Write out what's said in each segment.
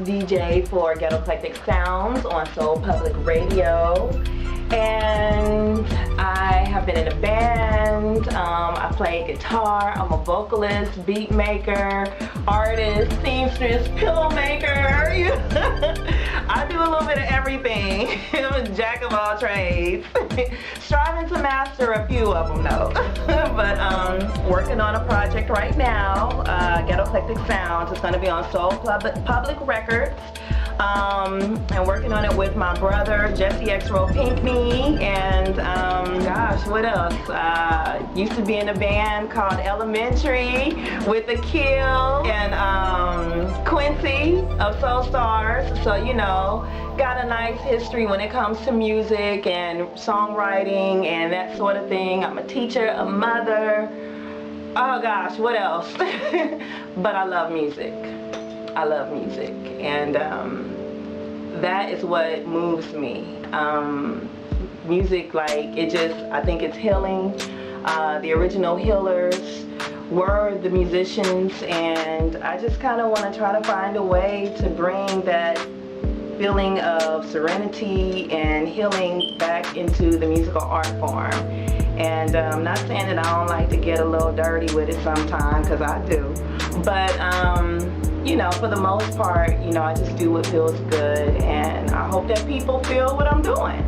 DJ for Ghetto Eclectic Sounds on Soul Public Radio. And I have been in a band. I play guitar. I'm a vocalist, beat maker, artist, seamstress, pillow maker. I do a little bit of everything. I'm a jack of all trades. Striving to master a few of them though. But working on a project right now, Ghetto Eclectic Sounds. It's going to be on Soul Public Records. And working on it with my brother, Jesse X-Roll Pinkney, and gosh, what else? Used to be in a band called Elementary with the Kill and Quincy of Soul Stars. So, you know, got a nice history when it comes to music and songwriting and that sort of thing. I'm a teacher, a mother. Oh gosh, what else? But I love music. I love music, and that is what moves me. Music, like, it just, I think it's healing. The original healers were the musicians, and I just kind of want to try to find a way to bring that feeling of serenity and healing back into the musical art form. And I'm not saying that I don't like to get a little dirty with it sometimes, because I do, but you know, for the most part, you know, I just do what feels good, and I hope that people feel what I'm doing.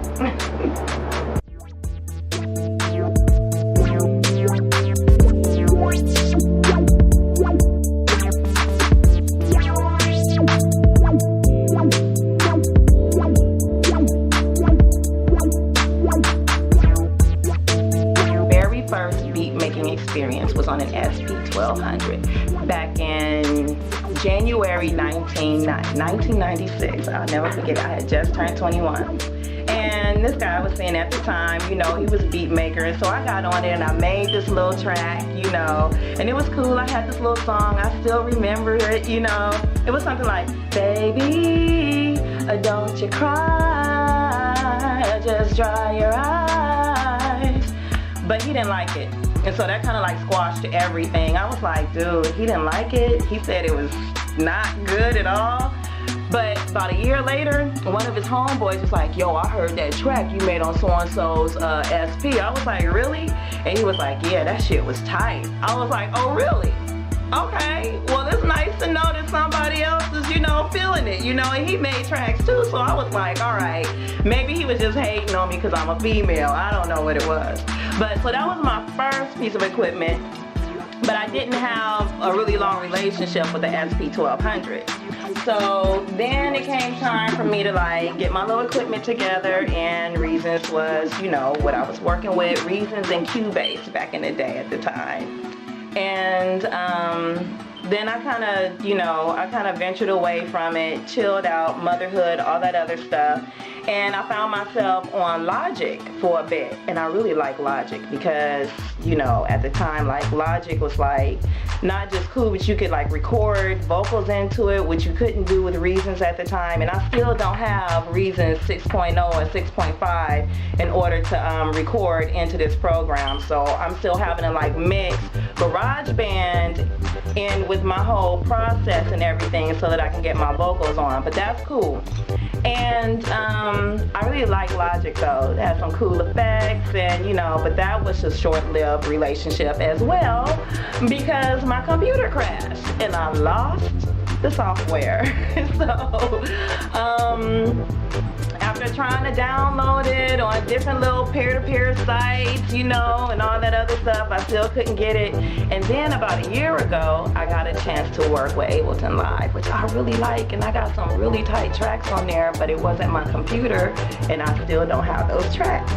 Very first beat making experience was on an SP-1200 back in January 1996. I'll never forget, I had just turned 21. And this guy was saying at the time, you know, he was a beat maker, and so I got on it and I made this little track, you know, and it was cool. I had this little song, I still remember it, you know. It was something like, baby, don't you cry, just dry your eyes. But he didn't like it. And so that kind of like squashed everything. I was like, dude, he didn't like it. He said it was not good at all. But about a year later, one of his homeboys was like, yo, I heard that track you made on so-and-so's SP. I was like, really? And he was like, yeah, that shit was tight. I was like, oh, really? Okay, well, it's nice to know that somebody else is, you know, feeling it, you know, and he made tracks too, so I was like, all right, maybe he was just hating on me because I'm a female. I don't know what it was. But so that was my first piece of equipment, but I didn't have a really long relationship with the SP-1200. So then it came time for me to like get my little equipment together, and Reasons was, you know, what I was working with, Reasons and Cubase back in the day at the time. And then I kind of, you know, ventured away from it, chilled out, motherhood, all that other stuff. And I found myself on Logic for a bit. And I really like Logic because, you know, at the time, like, Logic was like not just cool, but you could like record vocals into it, which you couldn't do with Reasons at the time. And I still don't have Reasons 6.0 and 6.5 in order to record into this program. So I'm still having to like mix GarageBand in with my whole process and everything so that I can get my vocals on, but that's cool. And I really like Logic though. It has some cool effects, and you know, but that was a short-lived relationship as well because my computer crashed and I lost the software. So after trying to download it on different little peer-to-peer sites, you know, and all that other stuff, I still couldn't get it. And then about a year ago, I got a chance to work with Ableton Live, which I really like, and I got some really tight tracks on there, but it wasn't my computer, and I still don't have those tracks.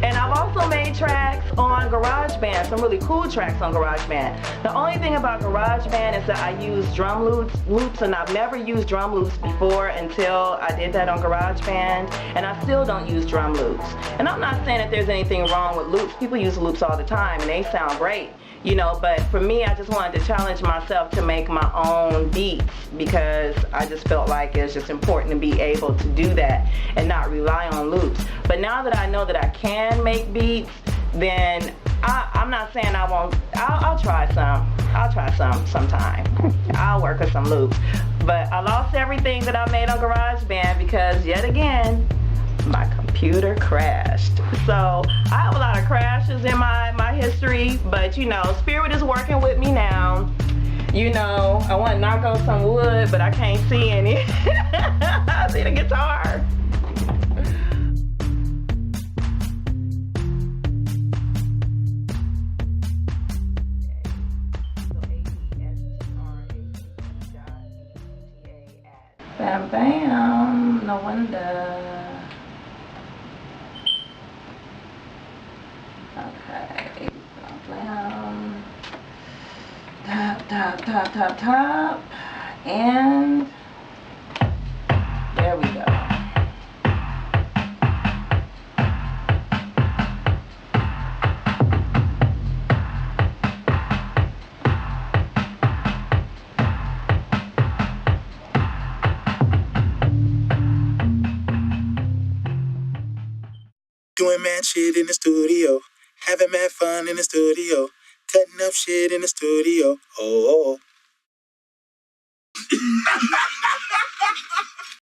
And I've also made tracks on GarageBand, some really cool tracks on GarageBand. The only thing about GarageBand is that I use drum loops, and I've never used drum loops before until I did that on GarageBand, and I still don't use drum loops. And I'm not saying that there's anything wrong with loops. People use loops all the time, and they sound great. You know, but for me, I just wanted to challenge myself to make my own beats because I just felt like it's just important to be able to do that and not rely on loops. But now that I know that I can make beats, then I'm not saying I won't. I'll try some. I'll try some sometime. I'll work with some loops. But I lost everything that I made on GarageBand because yet again, my computer crashed. So I have a lot of crashes in my history, but you know, Spirit is working with me now. You know, I want to knock on some wood, but I can't see any. I see the guitar. Bam bam, no wonder. Okay, bam. Top, and there we go. Doing mad shit in the studio, having mad fun in the studio, cutting up shit in the studio. Oh.